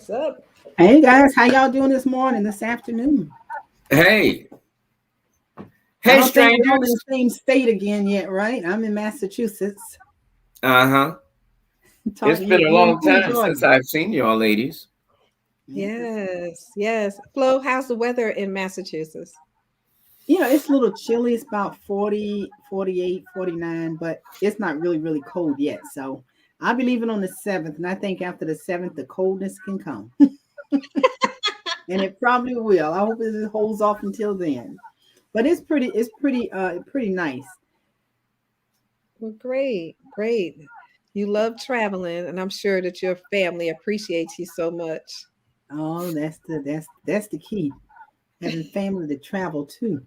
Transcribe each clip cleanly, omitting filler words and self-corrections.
What's up? Hey guys, how y'all doing this morning, this afternoon? Hey, I hey, don't think we're all in the strangers. same state again yet, right? I'm in Massachusetts. Uh-huh. It's Tanya, been a you're in long time Georgia. since I've seen y'all ladies. Yeah. Yes, yes. Flo, how's the weather in Massachusetts? It's a little chilly. It's about 40, 48, 49, but it's not really, really cold yet. So I'll be leaving on the 7th, and I think after the 7th, the coldness can come. And it probably will. I hope it holds off until then. But it's pretty nice. Well, great, great. You love traveling, and I'm sure that your family appreciates you so much. Oh, that's the key. Having family to travel too.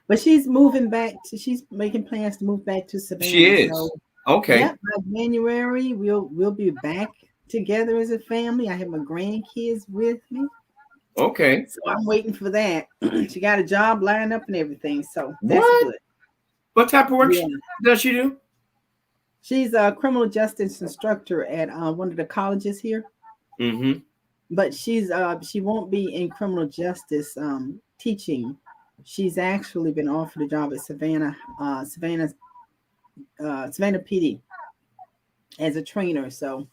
But she's making plans to move back to She Savannah. So is. Okay. yeah, by January we'll be back together as a family. I have my grandkids with me. Okay. So I'm waiting for that. She got a job lined up and everything. So that's What? good. What type of work Yeah. does she do? She's a criminal justice instructor at one of the colleges here. Mm-hmm. But she won't be in criminal justice teaching. She's actually been offered a job at Savannah PD as a trainer. So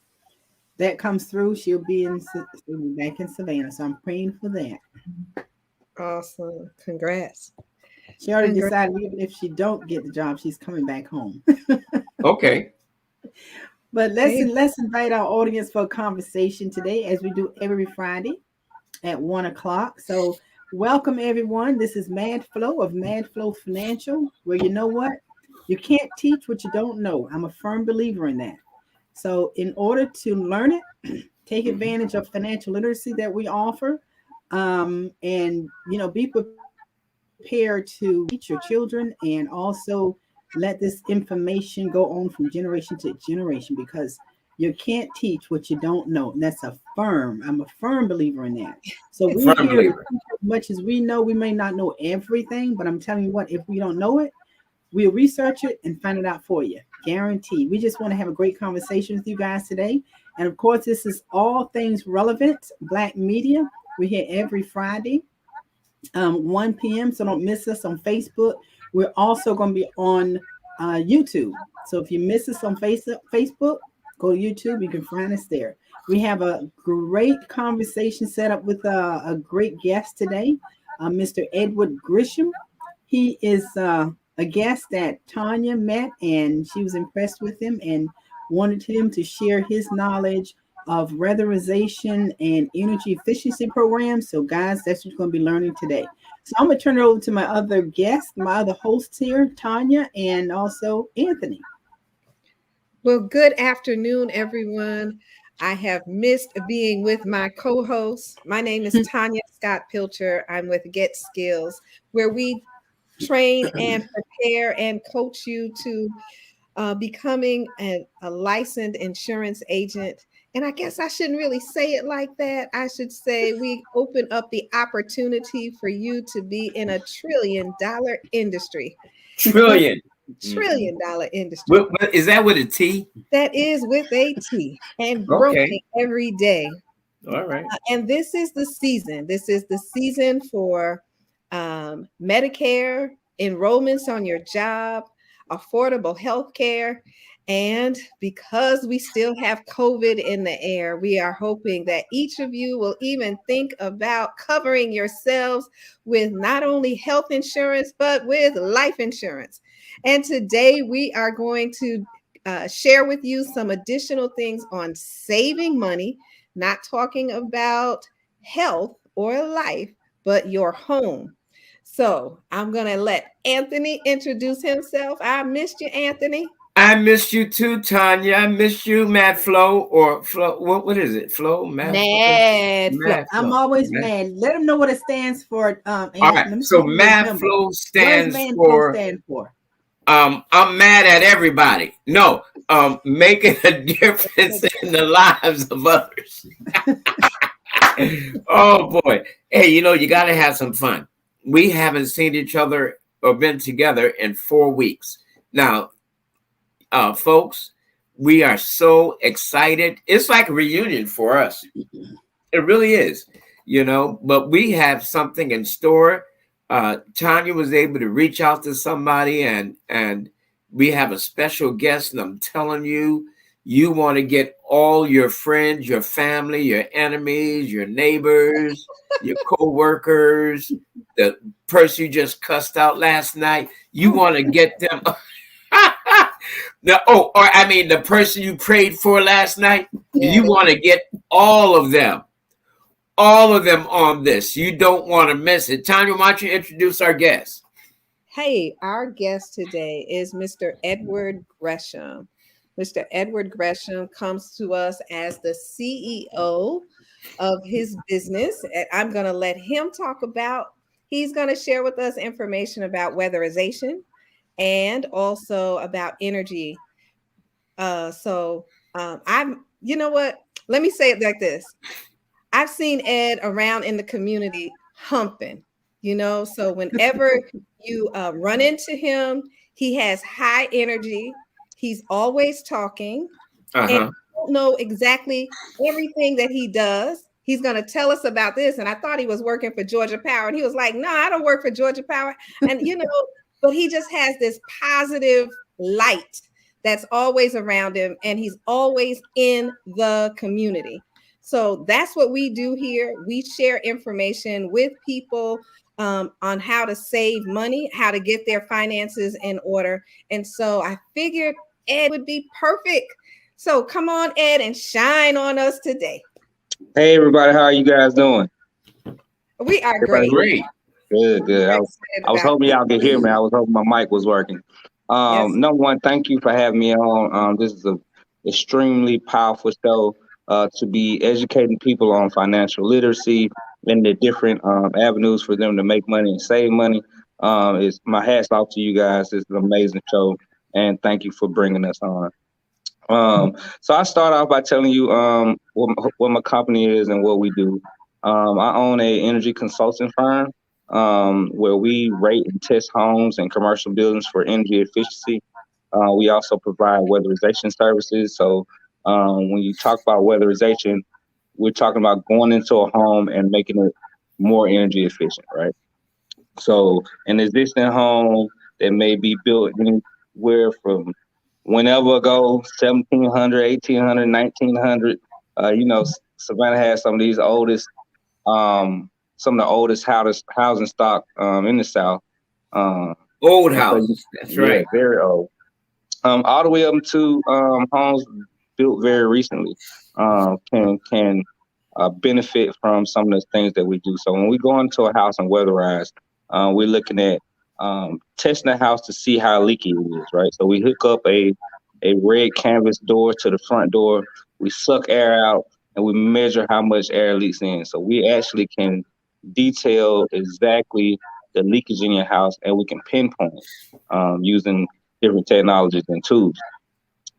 that comes through. She'll be back in Savannah. So I'm praying for that. Awesome. Congrats. She already Congrats. decided even if she don't get the job, she's coming back home. Okay. But Hey, let's invite our audience for a conversation today, as we do every Friday at 1 o'clock. So welcome everyone. This is Mad Flow of Mad Flow Financial, where you know what? You can't teach what you don't know. I'm a firm believer in that. So in order to learn it, take Mhm. advantage of financial literacy that we offer, and be prepared to teach your children and also let this information go on from generation to generation, because you can't teach what you don't know. And I'm a firm believer in that. So we're Firm here to believer. teach as much as we know. We may not know everything, but I'm telling you what, if we don't know it, we'll research it and find it out for you. Guaranteed. We just want to have a great conversation with you guys today. And of course, this is all things relevant, Black media. We're here every Friday, 1 p.m. So don't miss us on Facebook. We're also going to be on YouTube. So if you miss us on Facebook, go to YouTube. You can find us there. We have a great conversation set up with a great guest today, Mr. Edward Gresham. He is a guest that Tanya met, and she was impressed with him and wanted him to share his knowledge of weatherization and energy efficiency programs. So, guys, that's what you're going to be learning today. So, I'm going to turn it over to my other guest, my other hosts here, Tanya and also Anthony. well, good afternoon, everyone. I have missed being with my co host. My name is Tanya Scott Pilcher. I'm with Get Skills, where we train and prepare and coach you to becoming a licensed insurance agent. And I guess I shouldn't really say it like that. I should say we open up the opportunity for you to be in a $1 trillion industry. Trillion. Mhm. $1 trillion industry. Is that with a T? That is with a T and growing Okay. every day. All right. And this is the season. This is the season for Medicare, enrollments on your job, affordable health care. And because we still have COVID in the air, we are hoping that each of you will even think about covering yourselves with not only health insurance, but with life insurance. And today we are going to share with you some additional things on saving money, not talking about health or life, but your home. So I'm going to let Anthony introduce himself. I missed you, Anthony. I missed you too, Tanya. I missed you, Mad Flow or Flow. What is it? Flow, Mad Flow, Mad Flo. Mad I'm Flow. always mad. Let them know what it stands for, All right. Anthony. Let me see So if you Mad remember. Flow What does stands man flow for stand for? I'm mad at everybody. No, making a difference in the lives of others. Oh boy. Hey, you gotta have some fun. We haven't seen each other or been together in 4 weeks. Now, folks, we are so excited. It's like a reunion for us. It really is, but we have something in store. Tanya was able to reach out to somebody, and we have a special guest, and I'm telling you, you want to get all your friends, your family, your enemies, your neighbors, your co-workers, the person you just cussed out last night. You want to get them. The person you prayed for last night. Yeah. You want to get all of them on this. You don't want to miss it. Tanya, why don't you introduce our guest? Hey, our guest today is Mr. Edward Gresham. Mr. Edward Gresham comes to us as the CEO of his business. And I'm going to let him talk about, he's going to share with us information about weatherization and also about energy. You know what? Let me say it like this. I've seen Ed around in the community humping, so whenever you run into him, he has high energy. He's always talking, and you don't know exactly everything that he does. He's going to tell us about this. And I thought he was working for Georgia Power. And he was like, no, I don't work for Georgia Power. And, but he just has this positive light that's always around him. And he's always in the community. So that's what we do here. We share information with people on how to save money, how to get their finances in order. And so I figured Ed would be perfect. So come on, Ed, and shine on us today. Hey, everybody. How are you guys doing? We are great. Good. I was hoping y'all could hear me. I was hoping my mic was working. Yes. Number one, thank you for having me on. This is an extremely powerful show to be educating people on financial literacy and the different avenues for them to make money and save money. It's my hats off to you guys. It's an amazing show, and thank you for bringing us on. So I start off by telling you what my company is and what we do. I own a energy consulting firm where we rate and test homes and commercial buildings for energy efficiency. We also provide weatherization services. So when you talk about weatherization, we're talking about going into a home and making it more energy efficient, right? So an existing home that may be built anywhere from whenever ago, 1700, 1800, 1900. Savannah has some of the oldest housing stock in the South. Old houses, that's right. Yeah, very old. All the way up to homes built very recently can benefit from some of the things that we do. So when we go into a house and weatherize, we're looking at testing the house to see how leaky it is, right? So we hook up a red canvas door to the front door. We suck air out and we measure how much air leaks in. So we actually can detail exactly the leakage in your house, and we can pinpoint using different technologies and tools.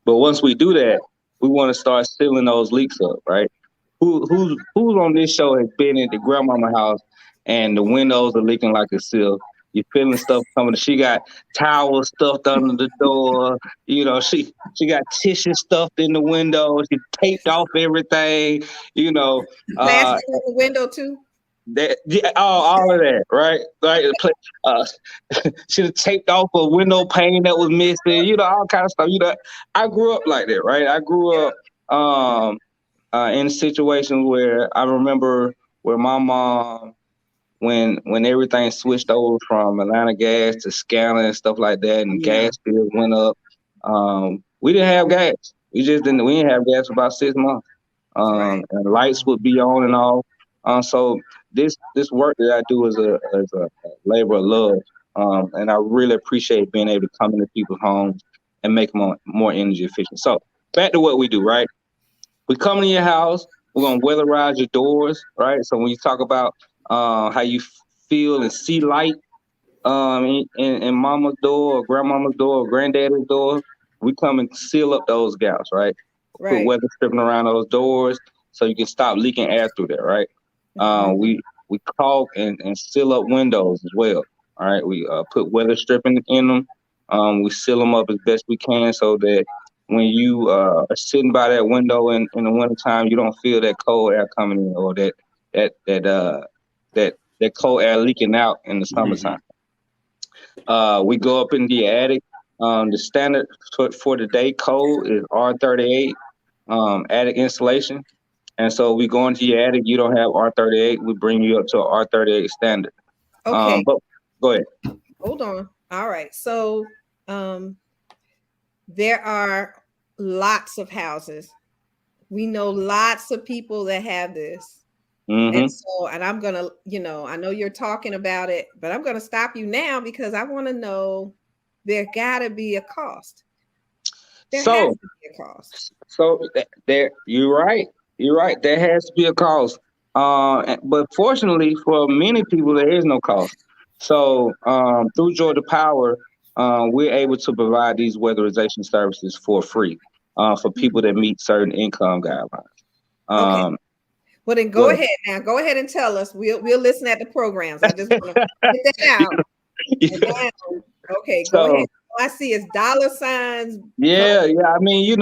But once we do that, we want to start sealing those leaks up, right? Who's on this show has been in the grandmama house and the windows are leaking like a sieve? You're feeling stuff coming. She got towels stuffed under the door. She got tissue stuffed in the window. She taped off everything. Plastic in the window too. All of that, right? Should have taped off a window pane that was missing. All kind of stuff. I grew up like that, right? I grew up in situations where I remember where my mom, when everything switched over from Atlanta Gas to Scanner and stuff like that, and gas bills went up, we didn't have gas. We didn't have gas for about 6 months. And lights would be on and off. So this work that I do is a labor of love, and I really appreciate being able to come into people's homes and make them more energy efficient. So back to what we do, right? We come to your house, we're gonna weatherize your doors, right? So when you talk about how you feel and see light in mama's door or grandmama's door or granddaddy's door, we come and seal up those gaps, right? Put weather stripping around those doors so you can stop leaking air through there, right? We caulk and seal up windows as well. All right, we put weather stripping in them. We seal them up as best we can so that when you are sitting by that window in the wintertime, you don't feel that cold air coming in, or that cold air leaking out in the summertime. We go up in the attic. The standard for the day code is R38 attic insulation. And so we go into your attic, you don't have R38, we bring you up to R38 standard. Okay. But go ahead. Hold on. All right. So there are lots of houses. We know lots of people that have this. And so, and I'm going to, I know you're talking about it, but I'm going to stop you now because I want to know there got to be a cost. There has to be a cost. So there, you're right. You're right. There has to be a cost. But fortunately for many people, there is no cost. So through Georgia Power, we're able to provide these weatherization services for free for people that meet certain income guidelines. Okay. Well, then go ahead now. Go ahead and tell us. We'll listen at the programs. I just want to get that out. Okay, go ahead. All I see is dollar signs. Yeah. I mean,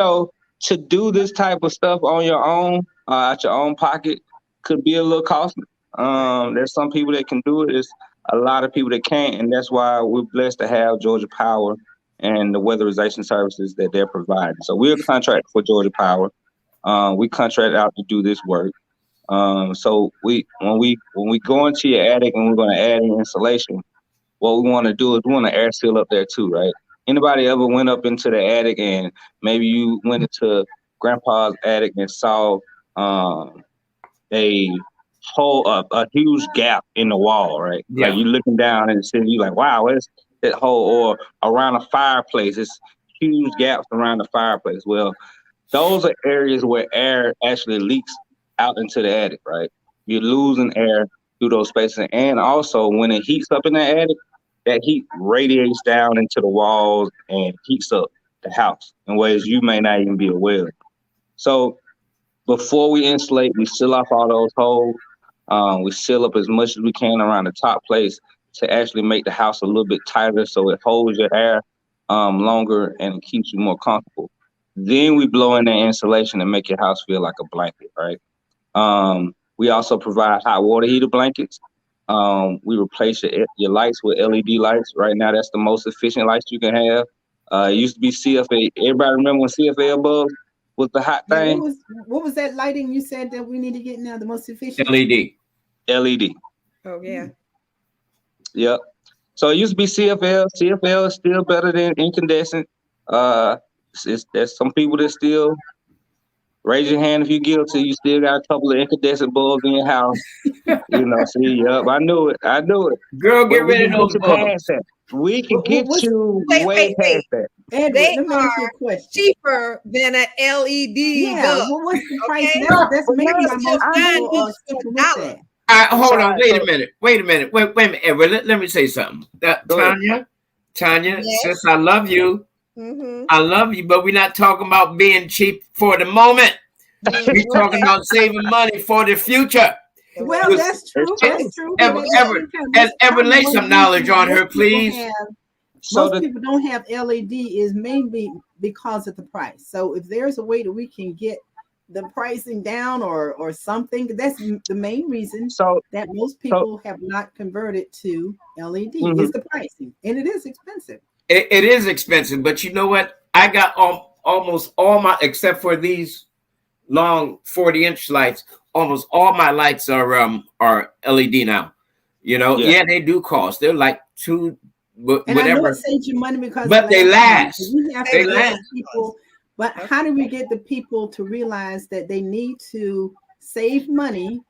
to do this type of stuff on your own, out your own pocket, could be a little costly. There's some people that can do it. There's a lot of people that can't, and that's why we're blessed to have Georgia Power and the weatherization services that they're providing. So we're a contract for Georgia Power. We contract out to do this work. So when we go into your attic and we're going to add in insulation, what we want to do is we want to air seal up there too, right? Anybody ever went up into the attic and maybe you went into grandpa's attic and saw a huge gap in the wall, right? Yeah. Like you looking down and you're like, wow, what's that hole? Or around a fireplace, it's huge gaps around the fireplace. Well, those are areas where air actually leaks out into the attic, right? You're losing air through those spaces. And also when it heats up in the attic, that heat radiates down into the walls and heats up the house in ways you may not even be aware of. So before we insulate, we seal off all those holes. We seal up as much as we can around the top place to actually make the house a little bit tighter so it holds your air longer and it keeps you more comfortable. Then we blow in the insulation and make your house feel like a blanket, right? We also provide hot water heater blankets. We replace your lights with LED lights. Right now, that's the most efficient lights you can have. It used to be CFA. Everybody remember when CFA bulbs was the hot thing? What was that lighting you said that we need to get now? The most efficient? LED. Oh, yeah. Yep. So it used to be CFL. CFL is still better than incandescent. There's some people that still raise your hand if you're guilty. You still got a couple of incandescent bulbs in your house. See, yep, I knew it. Girl, get rid of those bulbs. We can get you way past that. Edward, they let me ask you a question. Cheaper than an LED bulb. Well, what's the price now? That's maybe my most people with that. Hold on, wait a minute. Wait a minute. Edward, let me say something. Tanya, yes. Since I love you, I love you, but we're not talking about being cheap for the moment. We're talking about saving money for the future. Well, that's true. That's true. Ever lay some knowledge on her, please. Most people don't have LED is mainly because of the price. So if there's a way that we can get the pricing down or something, that's the main reason that most people have not converted to LED is the pricing, and it is expensive. It is expensive, but you know what? I got almost all my, except for these long 40-inch lights, almost all my lights are LED now. Yeah, they do cost. They're like $2, whatever. And I know it saves you money because they last. They last. People, but how do we get the people to realize that they need to save money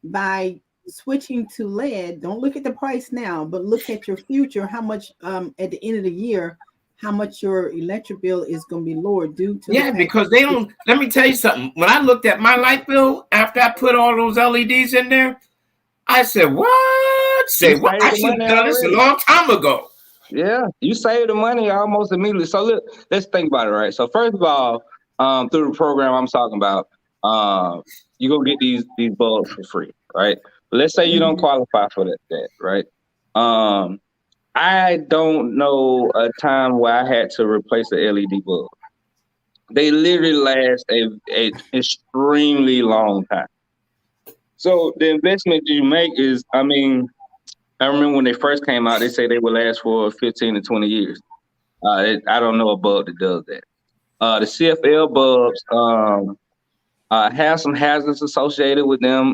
by switching to LED? Don't look at the price now, but look at your future. How much at the end of the year, how much your electric bill is going to be lower due to because they don't. Let me tell you something. When I looked at my light bill after I put all those LEDs in there, I said, "What? I should have done this a long time ago." Yeah, you save the money almost immediately. So look, let's think about it, right? So first of all, through the program I'm talking about, you're gonna get these bulbs for free, right? But let's say you don't qualify for that, right? I don't know a time where I had to replace an LED bulb. they literally last a extremely long time. So the investment you make is, I mean, I remember when they first came out, they say they would last for 15 to 20 years. I don't know a bulb that does that. The CFL bulbs, have some hazards associated with them.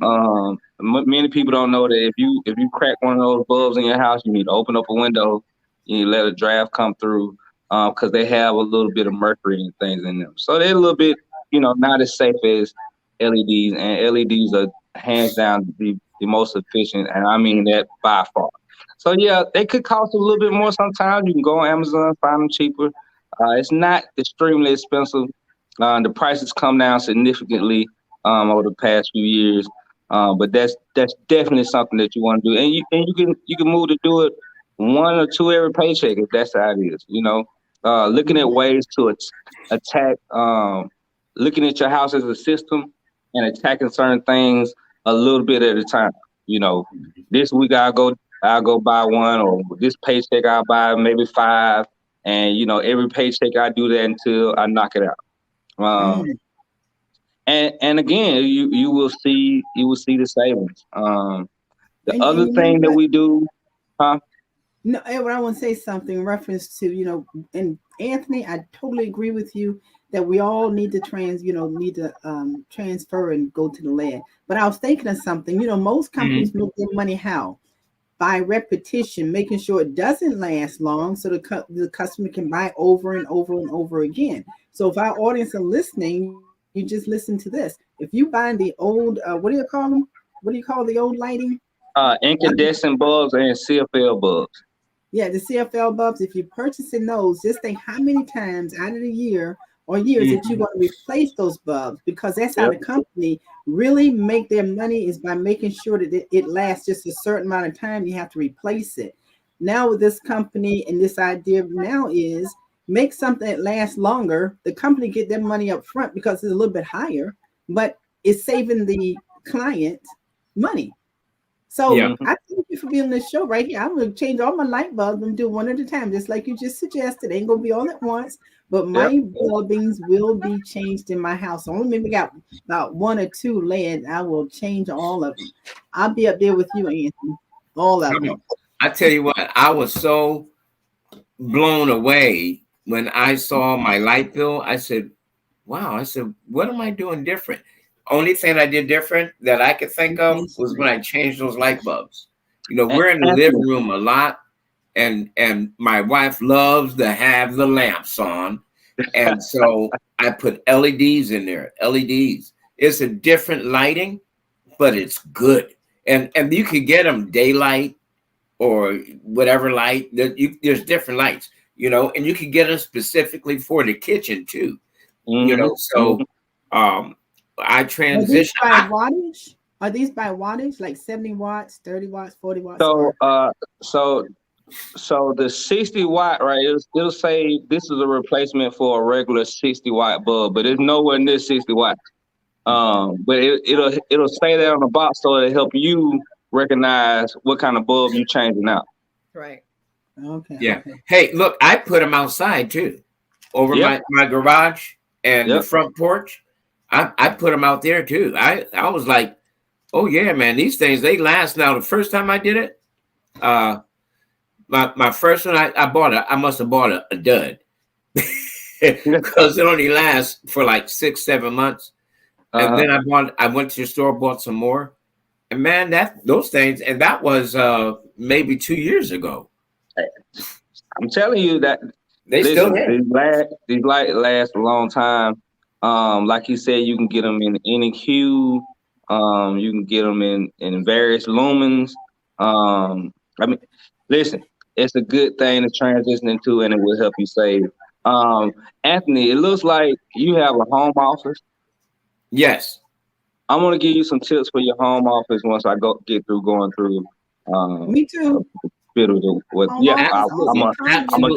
Many people don't know that if you crack one of those bulbs in your house, you need to open up a window, you need to let a draft come through, because they have a little bit of mercury and things in them. So they're a little bit, not as safe as LEDs, and LEDs are hands down the most efficient, and I mean that by far. So yeah, they could cost a little bit more sometimes. You can go on Amazon, find them cheaper. It's not extremely expensive. The prices come down significantly over the past few years, but that's definitely something that you want to do, and you can move to do it one or two every paycheck if that's how it is. Looking at ways to attack, looking at your house as a system and attacking certain things a little bit at a time. This week I'll go buy one, or this paycheck I'll buy maybe five, and every paycheck I do that until I knock it out. And again, you will see the savings. The other thing that we do, huh? No, Edward, I want to say something in reference to, and Anthony, I totally agree with you that we all need to transfer and go to the land. But I was thinking of something, most companies make their money how? By repetition, making sure it doesn't last long so the customer can buy over and over and over again. So if our audience are listening, you just listen to this. If you buy the old, what do you call them? What do you call the old lighting? Incandescent bulbs and CFL bulbs. Yeah, the CFL bulbs, if you're purchasing those, just think how many times out of the year or years that you're going to replace those bulbs, because that's how the company really make their money, is by making sure that it lasts just a certain amount of time. You have to replace it. Now with this company, and this idea now is make something that lasts longer. The company get their money up front because it's a little bit higher, but it's saving the client money. So I thank you for being on this show right here. I'm going to change all my light bulbs and do one at a time, just like you just suggested. Ain't going to be all at once, but my bulbings will be changed in my house. Only maybe got about one or two led. I will change all of them. I'll be up there with you, Anthony. All of them. I tell you what, I was so blown away when I saw my light bill. I said, wow, what am I doing different? Only thing I did different that I could think of was when I changed those light bulbs. We're in the living room a lot, and my wife loves to have the lamps on, and so I put LEDs in there. LEDs. It's a different lighting, but it's good, and you can get them daylight or whatever light. There's different lights, and you can get them specifically for the kitchen too. So I transitioned. Are these by wattage, like 70 watts, 30 watts, 40 watts? So the 60 watt, right? It'll say this is a replacement for a regular 60 watt bulb, but it's nowhere near 60 watts. But it'll say that on the box, so it'll help you recognize what kind of bulb you're changing out. Right. Okay. Yeah. Okay. Hey, look, I put them outside too, over my garage and the front porch. I put them out there too. I was like, oh yeah, man, these things, they last. Now, the first time I did it, my first one, I must have bought a dud because it only lasts for like 6-7 months. And then I went to the store, bought some more, and man, those things, and that was maybe 2 years ago. I'm telling you that these lights last a long time. Like you said, you can get them in any hue. You can get them in various lumens. I mean, listen, it's a good thing to transition into, and it will help you save. Anthony, it looks like you have a home office. Yes. I'm gonna give you some tips for your home office once I get through going through. Me too. I'm gonna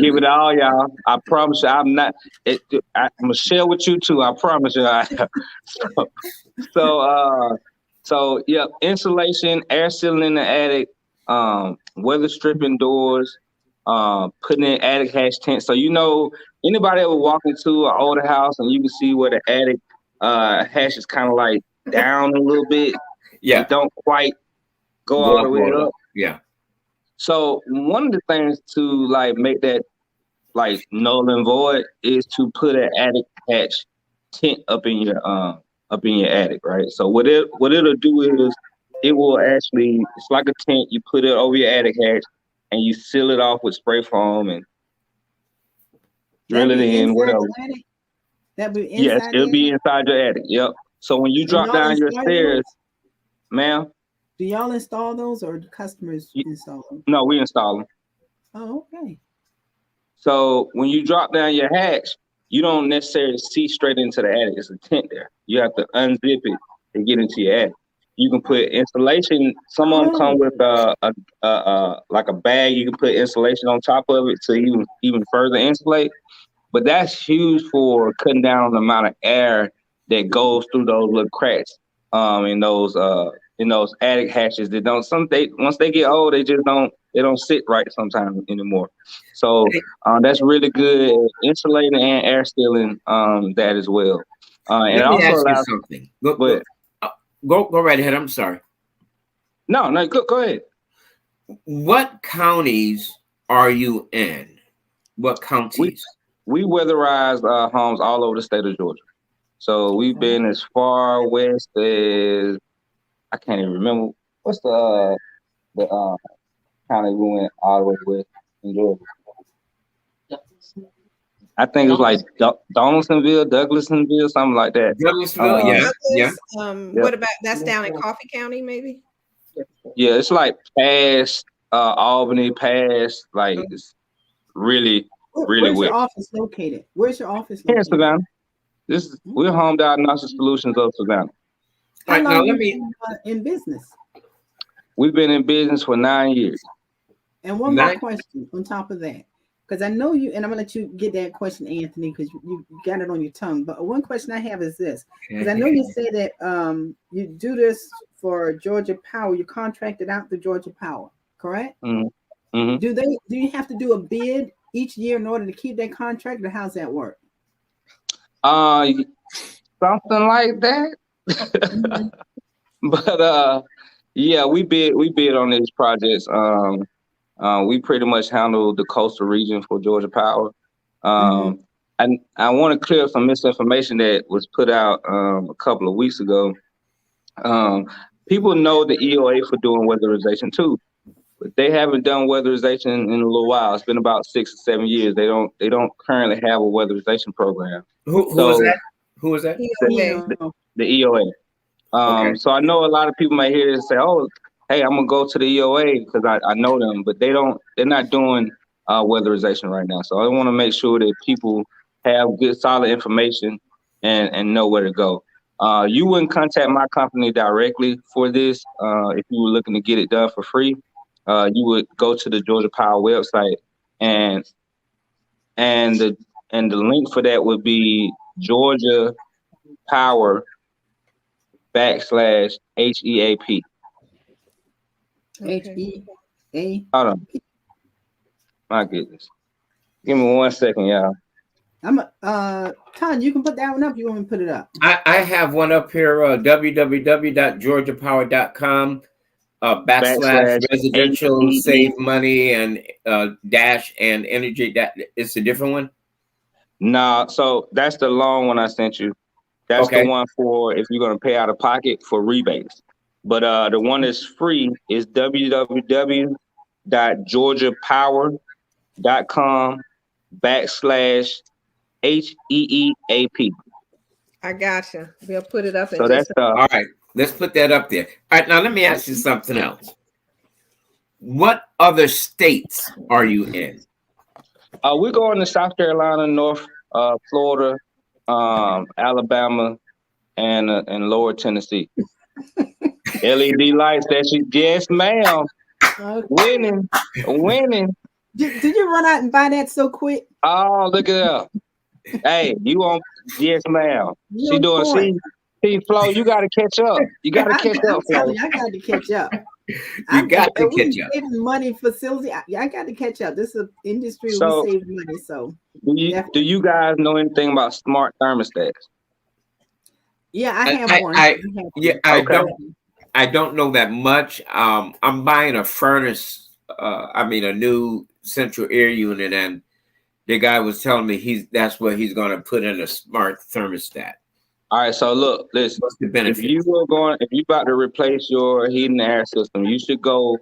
give it all, y'all. I promise you, I'm gonna share with you too. I promise you. So insulation, air sealing in the attic, weather stripping doors, putting in attic hatch tents. So anybody ever walk into an older house and you can see where the attic hatch is kind of like down a little bit. Yeah. It don't quite go Go all the way up. Yeah. So one of the things to like make that like null and void is to put an attic hatch tent up in your attic, right? So what it'll do is it will actually, it's like a tent. You put it over your attic hatch and you seal it off with spray foam and drill it in, whatever. That be inside. Yes, it'll be inside your attic. Yep. So when you drop down your stairs, ma'am. Do y'all install those or do customers install them? No, we install them. Oh, okay. So when you drop down your hatch, you don't necessarily see straight into the attic. It's a tent there. You have to unzip it to get into your attic. You can put insulation. Some of them come with like a bag. You can put insulation on top of it to even further insulate. But that's huge for cutting down the amount of air that goes through those little cracks in those attic hatches that once they get old, they don't sit right sometimes anymore. So that's really good at insulating and air sealing that as well. And Let me also ask you something. Go right ahead. I'm sorry. No, go ahead. What counties are you in? What counties? We weatherize homes all over the state of Georgia. So we've been as far west as, I can't even remember. What's the county we went all the way west in Georgia? I think it was like Donaldsonville, Douglasonville, something like that. Douglasville, yeah. What about, that's down in Coffee County, maybe? Yeah, it's like past Albany, past like it's really Where's wet. your office located? Where's your office Here in located? Savannah. We're Home Diagnostic Solutions of Savannah. How long have you been in business? We've been in business for 9 years. And one more question on top of that, because I know you, and I'm gonna let you get that question, Anthony, because you got it on your tongue. But one question I have is this, because I know you say that you do this for Georgia Power. You contracted out to Georgia Power, correct? Mm-hmm. Do you have to do a bid each year in order to keep that contract, or how's that work? Something like that. But yeah, we bid on these projects. We pretty much handle the coastal region for Georgia Power. And I want to clear up some misinformation that was put out a couple of weeks ago. People know the EOA for doing weatherization too, but they haven't done weatherization in a little while. It's been about 6 or 7 years. They don't currently have a weatherization program. Who is that? Who is that? The EOA. Okay. So I know a lot of people might hear this and say, "Oh, hey, I'm gonna go to the EOA because I know them," but they're not doing weatherization right now. So I want to make sure that people have good, solid information and know where to go. You wouldn't contact my company directly for this if you were looking to get it done for free. You would go to the Georgia Power website and the link for that would be Georgia Power /HEAP. HEA. Hold on. My goodness. Give me 1 second, y'all. Con, you can put that one up. You want me to put it up? I have one up here, www.georgiapower.com / residential save money and dash and energy. That it's a different one. Nah, so that's the long one I sent you. That's the one for if you're gonna pay out of pocket for rebates. But the one that's free is www.georgiapower.com /HEEAP. I gotcha. We'll put it up. So that's all right. Let's put that up there. All right, now let me ask you something else. What other states are you in? We're going to South Carolina, North Florida, Alabama, and Lower Tennessee. LED lights. That's you. Yes, ma'am. Okay. Winning. Did you run out and buy that so quick? Oh, look at that. Hey, you on? Yes, ma'am. She doing. See, Flo, you got to catch up. You got to catch up, Flo. I got to catch up. You got to we catch up. saving money facility. I got to catch up. This is an industry where So we save money. So do you guys know anything about smart thermostats? yeah, I have one. I I have yeah, one. Okay. I don't know that much. I'm buying a furnace. A new central air unit, and the guy was telling me that's what he's going to put in a smart thermostat. All right, so look, listen. What's the benefit? If you about to replace your heating and air system, you should go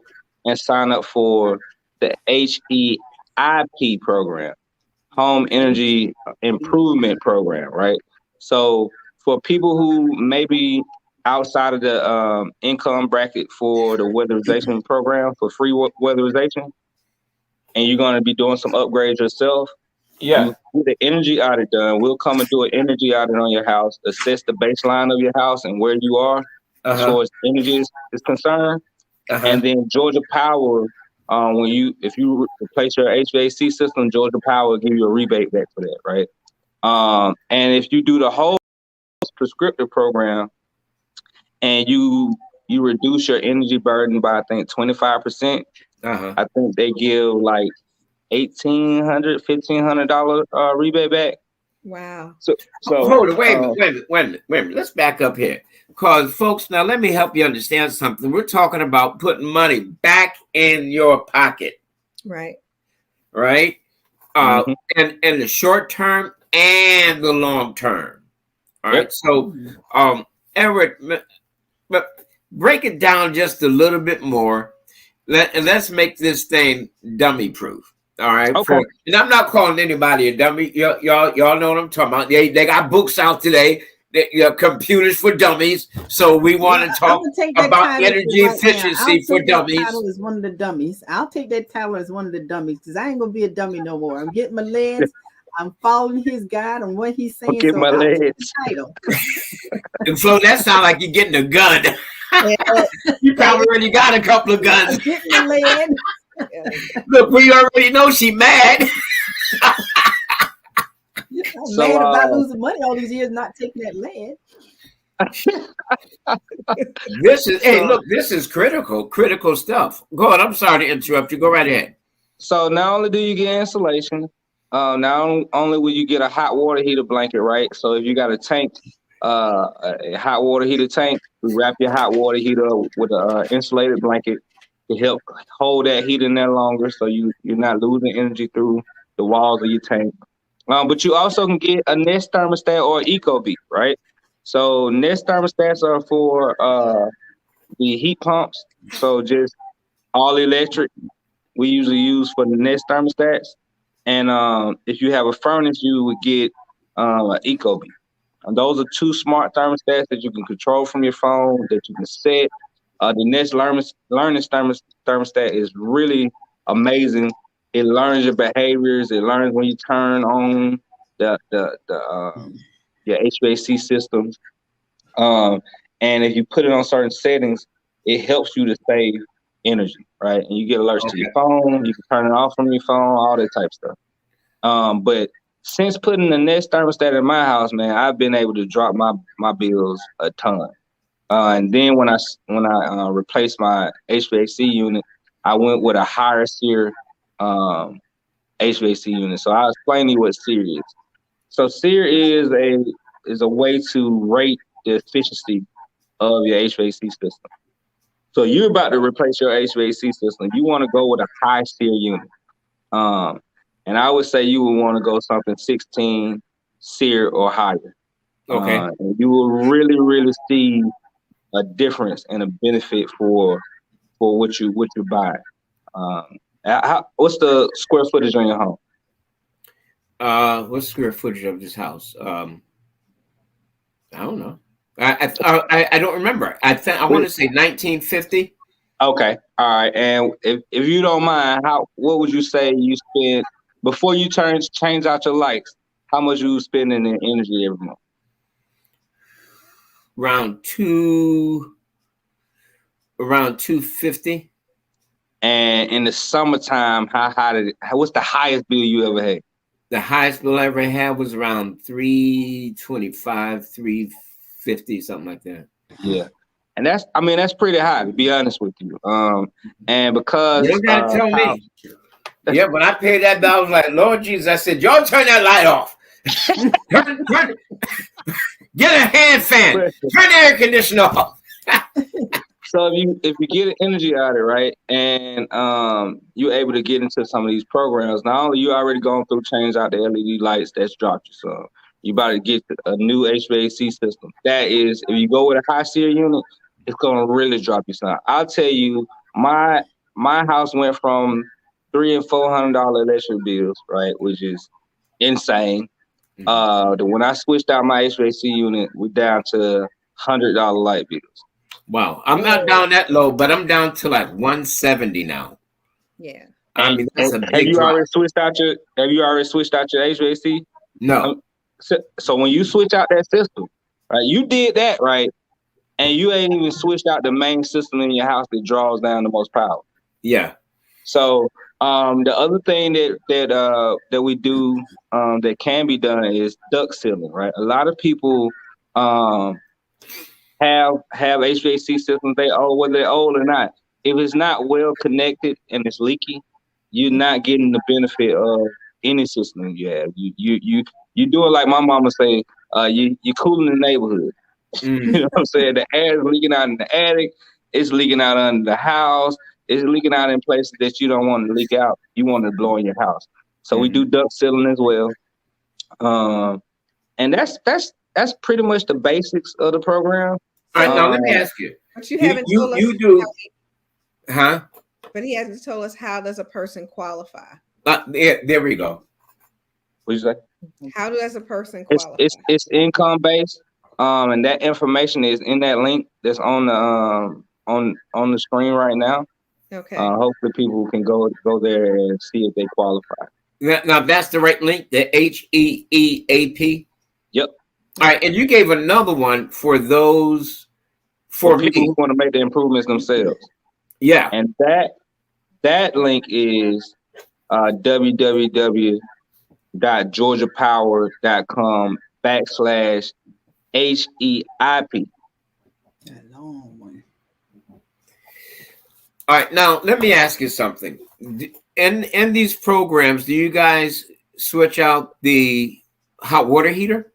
and sign up for the HEIP program, Home Energy Improvement Program, right? So for people who maybe outside of the income bracket for the weatherization program for free weatherization, and you're going to be doing some upgrades yourself, Yeah. you get an energy audit done. We'll come and do an energy audit on your house, assess the baseline of your house and where you are as far as energy is concerned. And then Georgia Power, if you replace your HVAC system, Georgia Power will give you a rebate back for that, right? And if you do the whole prescriptive program and you reduce your energy burden by I think 25%, I think they give like $1,500 rebate back. Wow. So hold on, wait a minute. Let's back up here. Because folks, now let me help you understand something. We're talking about putting money back in your pocket. Right. Right? Mhm. And in the short term and the long term. All right. Yep. So Everett, but break it down just a little bit more. Let's make this thing dummy proof. All right. Okay. And I'm not calling anybody a dummy. Y'all know what I'm talking about. They got books out today. Computers for dummies. So we want to talk about energy efficiency for dummies. That title is one of the dummies. I'll take that title as one of the dummies because I ain't gonna be a dummy no more. I'm getting my legs. I'm following his guide on what he's saying. Get my legs. Take the title. And Flo, that sounds like you're getting a gun. You probably already got a couple of guns. Getting my legs. Look, we already know she mad. I'm mad about losing money all these years not taking that lead. This is critical stuff. Go ahead. I'm sorry to interrupt you. Go right ahead. So not only do you get insulation, not only will you get a hot water heater blanket, right? So if you got a tank, a hot water heater tank, we wrap your hot water heater with an insulated blanket to help hold that heat in there longer, so you're not losing energy through the walls of your tank. But you also can get a Nest thermostat or Ecobee, right? So Nest thermostats are for the heat pumps. So just all electric. We usually use for the Nest thermostats. And if you have a furnace, you would get an Ecobee. And those are two smart thermostats that you can control from your phone, that you can set. The Nest learning thermostat is really amazing. It learns your behaviors. It learns when you turn on your HVAC systems. And if you put it on certain settings, it helps you to save energy, right? And you get alerts to your phone. You can turn it off from your phone, all that type of stuff. But since putting the Nest thermostat in my house, man, I've been able to drop my bills a ton. And then when I replaced my HVAC unit, I went with a higher SEER HVAC unit. So I'll explain to you what SEER is. So SEER is a way to rate the efficiency of your HVAC system. So you're about to replace your HVAC system. You want to go with a high SEER unit. And I would say you would want to go something 16 SEER or higher. Okay. And you will really, really see a difference and a benefit for what you buy. What's the square footage on your home? What's the square footage of this house? I don't know. I don't remember. I want to say 1950. Okay, all right. And if you don't mind, what would you say you spend before you change out your lights? How much you spending in energy every month? Around 250. And in the summertime, what's the highest bill you ever had? The highest bill I ever had was around 325, 350, something like that. Yeah. And that's pretty high, to be honest with you. And because You don't gotta tell how, me. Yeah, when I paid that bill, I was like, Lord Jesus, I said, y'all turn that light off. turn, get a hand fan. Turn the air conditioner off. So if you get energy out of it, right, and you're able to get into some of these programs, not only you already going through change out the LED lights, that's dropped you some. You about to get a new HVAC system. That is, if you go with a high SEER unit, it's gonna really drop you some. I'll tell you, my house went from $300 and $400 electric bills, right, which is insane. When I switched out my HVAC unit, we're down to $100 light bills. Wow, I'm not down that low, but I'm down to like 170 now. Yeah. I mean, that's a big have you drop. already switched out your HVAC? No. So when you switch out that system, right, you did that right, and you ain't even switched out the main system in your house that draws down the most power. Yeah. So the other thing that we do that can be done is duct sealing, right? A lot of people have HVAC systems, whether they're old or not. If it's not well connected and it's leaky, you're not getting the benefit of any system you have. You do it like my mama say, you cooling the neighborhood. You know what I'm saying? The air is leaking out in the attic, it's leaking out under the house, it's leaking out in places that you don't want to leak out. You want to blow in your house. So we do duct sealing as well. And that's pretty much the basics of the program. All right, now let me ask you. But you haven't told us. You do, huh? But he hasn't told us, how does a person qualify? There we go. What'd you say? How does a person qualify? It's income based, and that information is in that link that's on the screen right now. Okay. Hopefully, people can go there and see if they qualify. Now that's the right link. The HEEAP. Yep. All right, and you gave another one for those for people me who want to make the improvements themselves. Yeah, and that link is www.georgiapower.com/HEIP. That long one. All right, now let me ask you something. In these programs, do you guys switch out the hot water heater?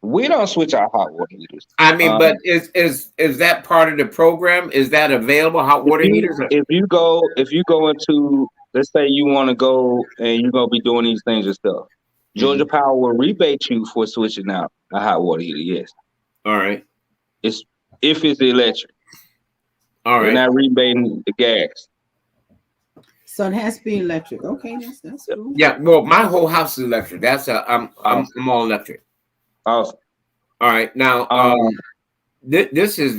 We don't switch out hot water heaters. I mean, but is that part of the program? Is that available? Hot water heaters? If you go into, let's say you want to go and you're gonna be doing these things yourself, Georgia Power will rebate you for switching out a hot water heater. Yes. All right. If it's electric. All right. They're not rebating the gas. So it has to be electric. Okay, that's cool. Yeah. Well, my whole house is electric. I'm all electric. Awesome. All right. Now, this is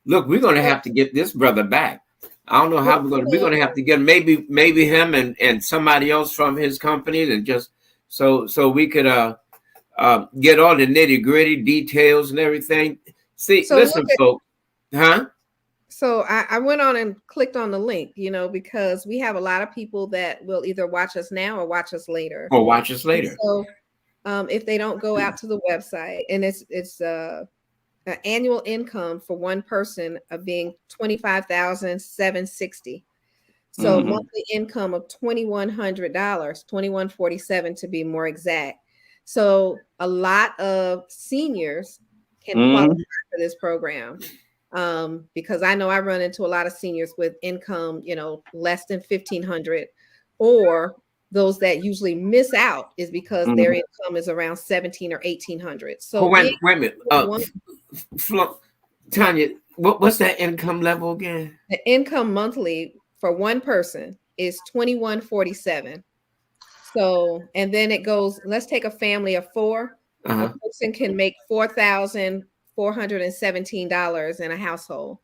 look, we're going to have to get this brother back. I don't know how we're going to have to get maybe him and somebody else from his company, and just so we could get all the nitty gritty details and everything. See, so listen, folks, huh? So I went on and clicked on the link, because we have a lot of people that will either watch us now or watch us later. So if they don't go out to the website, and it's an annual income for one person of being $25,760. So monthly income of $2,100, $2,147 to be more exact. So a lot of seniors can qualify for this program. Because I know I run into a lot of seniors with income, less than $1,500, or those that usually miss out is because their income is around $1,700 or $1,800. So wait a minute, Tanya, what's that income level again? The income monthly for one person is $2,147. So, and then it goes. Let's take a family of four. A person can make $4,417 in a household.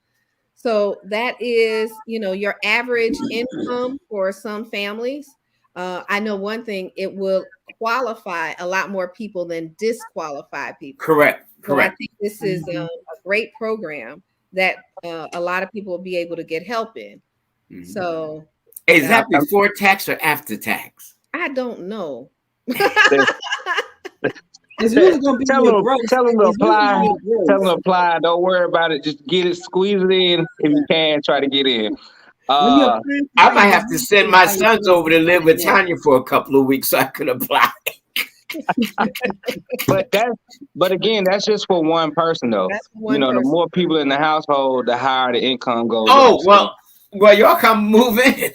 So that is, your average income for some families. I know one thing, it will qualify a lot more people than disqualify people. Correct. So I think this is a great program that a lot of people will be able to get help in. So is that before tax or after tax? I don't know. It's really gonna be your growth. Tell them to It's really apply. on your growth. Tell them to apply. Don't worry about it. Just get it, squeeze it in if you can. Try to get in. When you apply for I might things, have to it's send really my how your sons growth over to is live like with that. Tanya for a couple of weeks so I could apply. But again, that's just for one person though. That's one The person. more people in the household, the higher the income goes Oh, up. well, y'all come move in.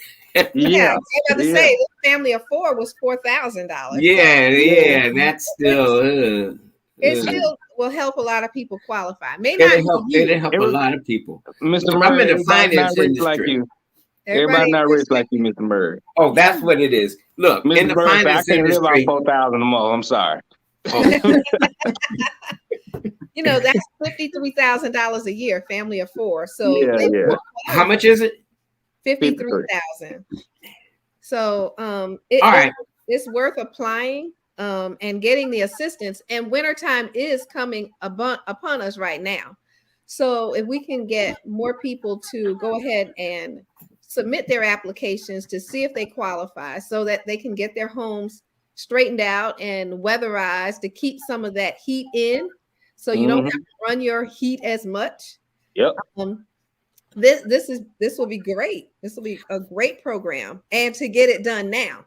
Yeah, I was about to yeah. say this family of 4 was $4,000. Yeah, that's still. It still will help a lot of people qualify. May not It'll help. be you. It'll help a lot of people. Mr. I'm Murray, in the everybody's not finance rich like industry. you. Everybody Everybody's not rich like you, Mr. Murray. Oh, that's what it is. Look, in Mr. the Murray, I finance can't live off industry. 4,000 a month. I'm sorry. Oh, That's $53,000 a year, family of 4. So Yeah. how much is it? 53,000. So All right. it's worth applying and getting the assistance. And wintertime is coming upon us right now. So if we can get more people to go ahead and submit their applications to see if they qualify so that they can get their homes straightened out and weatherized to keep some of that heat in so you don't have to run your heat as much. Yep. This will be great. This will be a great program, and to get it done now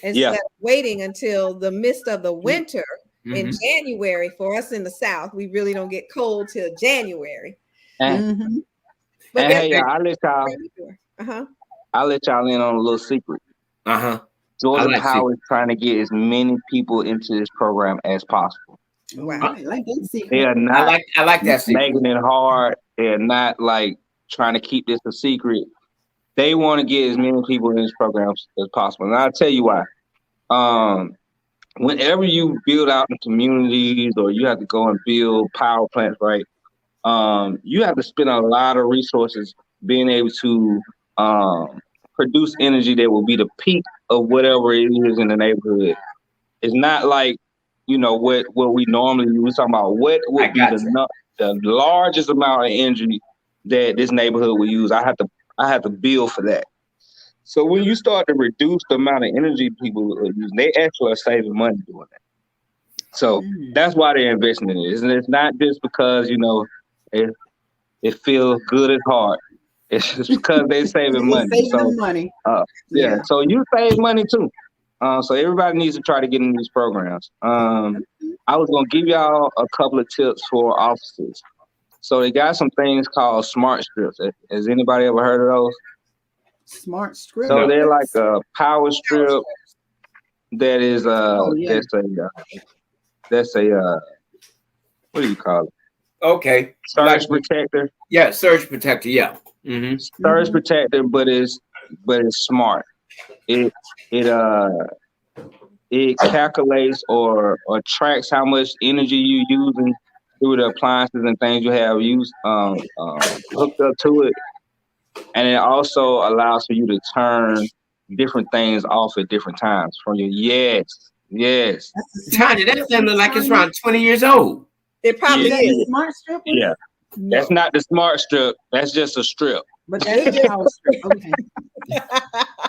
instead of waiting until the midst of the winter in January. For us in the South, we really don't get cold till January. And But hey, I'll let y'all in on a little secret. Georgia Power is trying to get as many people into this program as possible. Wow. I like that secret. They are not I like that secret. making it hard. They're not like trying to keep this a secret. They want to get as many people in this program as possible. And I'll tell you why. Whenever you build out the communities or you have to go and build power plants, right? You have to spend a lot of resources being able to produce energy that will be the peak of whatever it is in the neighborhood. It's not like, what we normally do. We're talking about what would be the largest amount of energy that this neighborhood will use. I have to build for that. So when you start to reduce the amount of energy people are using, they actually are saving money doing that. So that's why they're investing in it. And it's not just because, it feels good at heart. It's just because they're saving money. Money. So you save money too. So everybody needs to try to get in these programs. I was going to give y'all a couple of tips for offices. So they got some things called smart strips. Has anybody ever heard of those? Smart strips? So they're like a power strip that is that's a what do you call it? Okay. Surge protector. Yeah, surge protector. Yeah. Surge protector, but it's smart. It calculates or tracks how much energy you're using through the appliances and things you have used hooked up to it, and it also allows for you to turn different things off at different times from your yes. Tanya, that thing look like it's around 20 years old. It probably is. Smart strip? Yeah. No. That's not the smart strip. That's just a strip. But that is a power strip. Okay.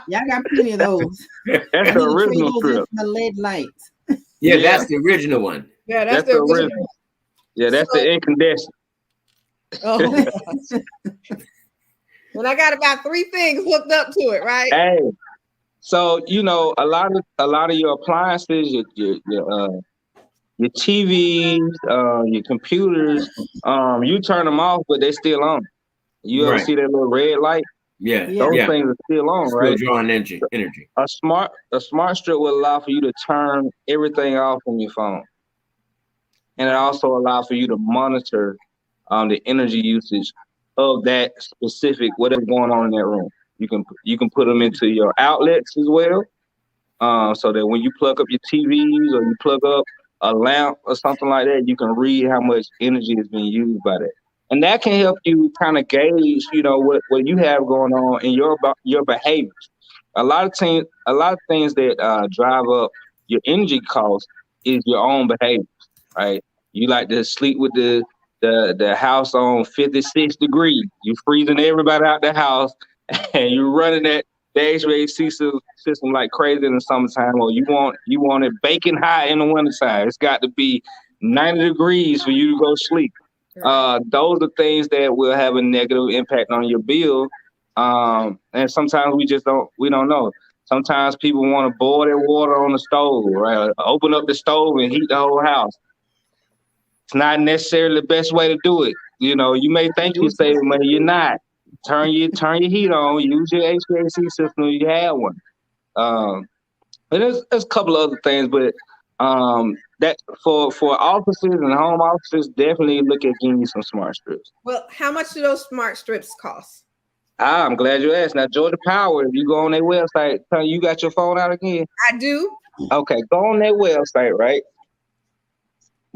Y'all got plenty of those. That's the original strip. The LED lights. Yeah, that's the original one. Yeah, that's the original. Yeah, that's the incandescent. Oh. Well, I got about 3 things hooked up to it, right? Hey, so a lot of your appliances, your TVs, your computers, you turn them off, but they're still on. You ever see that little red light? Yeah. Those things are still on, right? Still drawing energy. A smart strip will allow for you to turn everything off on your phone. And it also allows for you to monitor the energy usage of that specific whatever's going on in that room. You can put them into your outlets as well, so that when you plug up your TVs or you plug up a lamp or something like that, you can read how much energy is being used by that. And that can help you kind of gauge, what you have going on in your behaviors. A lot of things that drive up your energy costs is your own behaviors, right? You like to sleep with the house on 56 degrees. You freezing everybody out the house, and you're running the HVAC system like crazy in the summertime, or you want it baking hot in the wintertime. It's got to be 90 degrees for you to go sleep. Right. Those are things that will have a negative impact on your bill. And sometimes we don't know. Sometimes people want to boil their water on the stove, right? Open up the stove and heat the whole house. It's not necessarily the best way to do it. You know, you may think you're saving money, you're not. Turn your heat on. Use your HVAC system if you have one. And there's a couple of other things, but that for offices and home offices, definitely look at getting you some smart strips. Well, how much do those smart strips cost? I'm glad you asked. Now, Georgia Power, if you go on their website, tell you got your phone out again. I do. Okay, go on their website, right?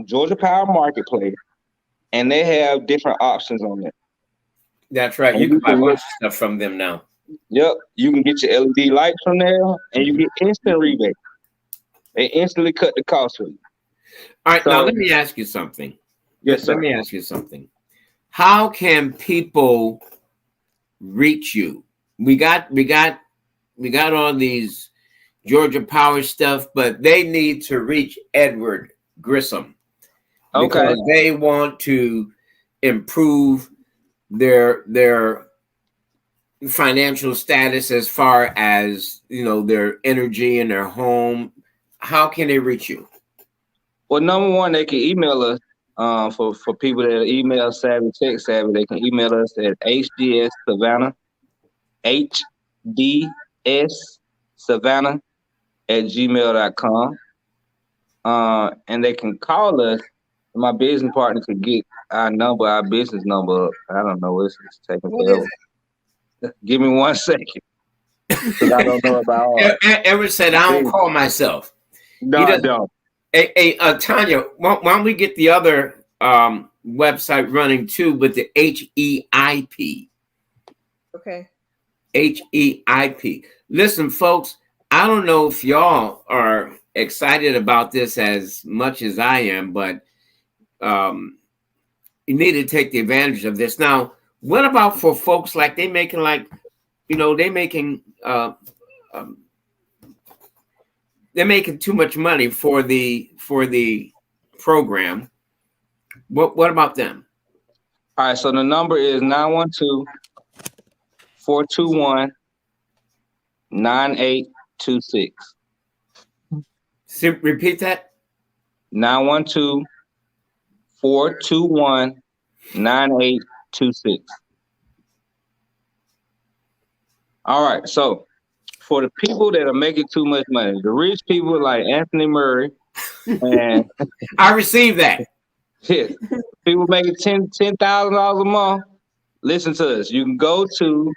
Georgia Power Marketplace, and they have different options on there. That's right. You can buy a bunch of stuff from them now. Yep, you can get your LED lights from there, and you get instant rebate. They instantly cut the cost for you. All right, now let me ask you something. Yes, sir. Let me ask you something. How can people reach you? We got all these Georgia Power stuff, but they need to reach Edward Gresham because they want to improve their financial status as far as, you know, their energy in their home. How can they reach you? Well, number one, they can email us. For people that are email savvy, tech savvy, they can email us at HDS Savannah, HDS Savannah at gmail.com. And they can call us. My business partner could get our business number up. I don't know. It's taking forever. Give me 1 second. Because I don't know about all that. Edward said, I don't call myself. No, I don't. Hey, Tanya, why don't we get the other website running too, but the HEIP. Okay. HEIP. Listen, folks, I don't know if y'all are excited about this as much as I am, but you need to take the advantage of this. Now, what about for folks like they're making too much money for the program? What about them? All right, so the number is 912-421-9826. Repeat that. 912-421-9826. All right, so for the people that are making too much money, the rich people like Anthony Murray, and I received that. Yeah, people making $10,000 a month. Listen to us. You can go to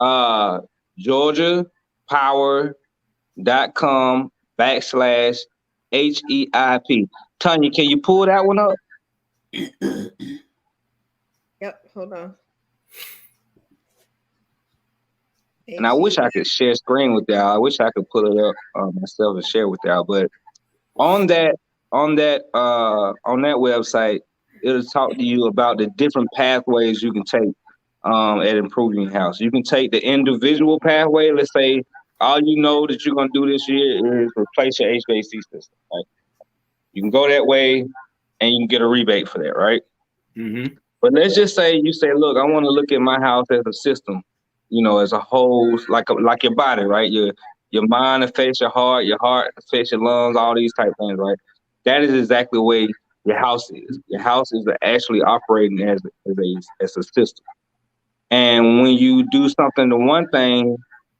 GeorgiaPower.com/HEIP. Tanya, can you pull that one up? Yep, hold on. And I wish I could share screen with y'all. I wish I could pull it up myself and share with y'all. But on that website, it'll talk to you about the different pathways you can take at improving your house. You can take the individual pathway. Let's say all you know that you're gonna do this year is replace your HVAC system. Right? You can go that way, and you can get a rebate for that, right? Mm-hmm. But let's just say you say, look, I want to look at my house as a system. You know, as a whole, like your body, right? Your mind affects your heart affects your lungs, all these type things, right? That is exactly the way your house is. Your house is actually operating as a system. And when you do something to one thing,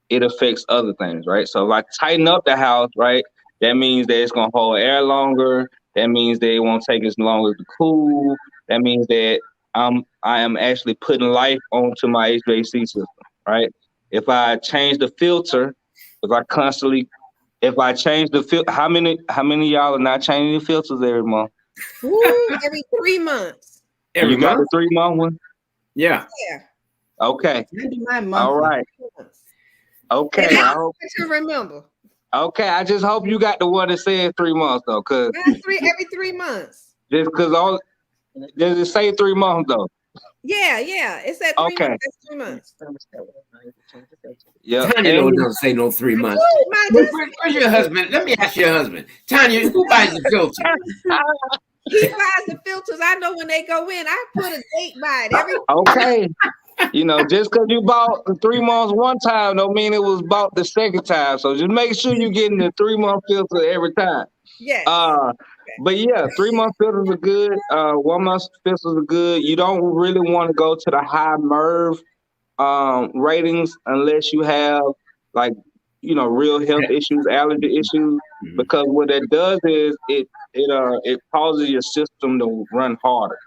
it affects other things, right? So if I tighten up the house, right, that means that it's gonna hold air longer. That means that it won't take as long to cool. That means that I am actually putting life onto my HVAC system, right? If I change the filter, if I change the filter, how many of y'all are not changing the filters every month? Ooh, every 3 months. You got the 3 month one? Yeah. Okay. All right. Okay. And I hope you remember. Okay. I just hope you got the one that said 3 months though, because every 3 months. Just because does it say 3 months though? Yeah. It's at 3 months. Okay. That's 3 months. Yeah. Tanya And don't say no 3 months. Oh, my Where's your husband? Let me ask your husband. Tanya, who buys the filter? He buys the filters. I know when they go in. I put a date by it every. okay. Just because you bought the 3 months one time don't mean it was bought the second time. So just make sure you're getting the 3-month filter every time. Yes. But yeah, 3-month filters are good. 1-month filters are good. You don't really want to go to the high MERV ratings unless you have like real health issues, allergy issues, because what that does is it causes your system to run harder.